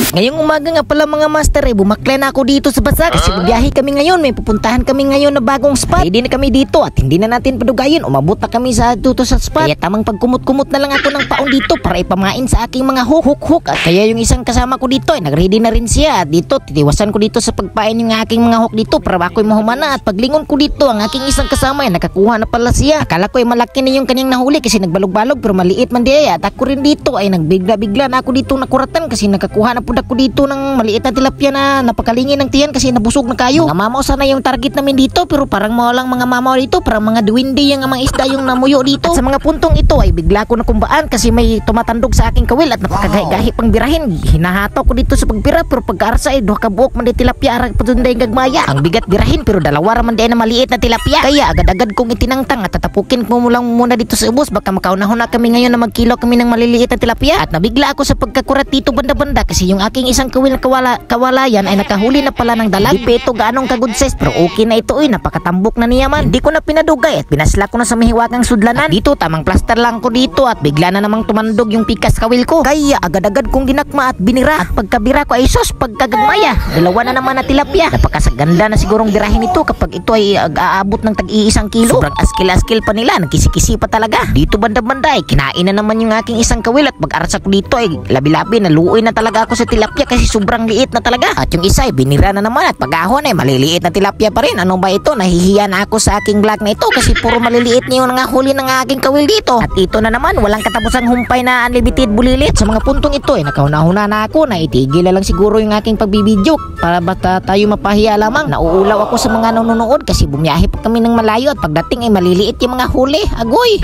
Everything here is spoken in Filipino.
Ngayong umaga nga pala mga master bumakla na ako dito sa basa kasi biyahe kami ngayon. May pupuntahan kami ngayon na bagong spot. Ready na kami dito at hindi na natin padugayin. Umabot na kami sa dito sa spot. Kaya tamang pagkumot-kumot na lang ako ng paon dito para ipamain sa aking mga hook. At kaya yung isang kasama ko dito nagready na rin siya. At dito titiwasan ko dito sa pagpain yung aking mga hook dito para ako'y mahumana. At paglingon ko dito ang aking isang kasama nakakuha na pala siya. Akala ko malaki na yung kanyang nahuli kasi nagbalog-balog pero maliit man diya. At ako rin dito ay nagbigla-bigla na ako dito nakuratan kasi nakakuha na po ako dito ng maliit na tilapia na napakalingin ng tiyan kasi nabusog na kayo. Mga mamaw sana yung target namin dito pero parang mawalang mga mamaw dito, parang mga duwindi yung mga isda yung namuyo dito. At sa mga puntong ito ay bigla ko nakumbaan kasi may tumatandog sa aking kawil at napakagahi-gahi pang birahin. Hinahato ko dito sa pagbira pero pagkaarsa ay duha ka buok man di tilapia arag patunday gagmaya. Ang bigat birahin pero dalawa raman di na maliit na tilapia. Kaya agad-agad kong itinangtang at tatapukin ko lang muna dito sa ubos baka makaunahon na kami ngayon na magkilo kami ng maliliit na tilapia. At nabigla ako sa pagkakurat dito banda-banda kasi yung aking isang kawil na kawalayan ay nakahuli na pala ng dalag. Di peto gaanong kagud size pero okay na ito napakatambok na niya man. Hindi ko na pinadugay at binasla ko na sa mahiwagang sudlanan. At dito tamang plaster lang ko dito at bigla na namang tumandog yung pikas kawil ko. Kaya agad-agad kong ginakma at binira. At pagkabira ko ay sos pagkagagmaya. Dalawa na naman na tilapia. Napakasaganda na sigurong birahin ito kapag ito ay aabot ng tag-iisang kilo. Sobrang askil-askil pa nila. Nagkisi-kisi pa talaga. Dito banda-banda ay kinain na naman yung aking isang kawil at pag-arsa ko dito ay labi-labi naluoy na talaga ako sa tilapia kasi sobrang liit na talaga. At yung isa ay binira na naman at pag-ahon ay maliliit na tilapia pa rin. Ano ba ito? Nahihiya na ako sa aking vlog na ito kasi puro maliliit na yung huli ng aking kawil dito. At ito na naman walang katapusang humpay na unlimited bulilit. Sa mga puntong ito nakauna-huna na ako na itigil na lang siguro yung aking pagbibidyo para bata tayo mapahiya lamang. Nauulaw ako sa mga nanonood kasi bumiyahe pa kami ng malayo at pagdating ay maliliit yung mga huli. Agoy!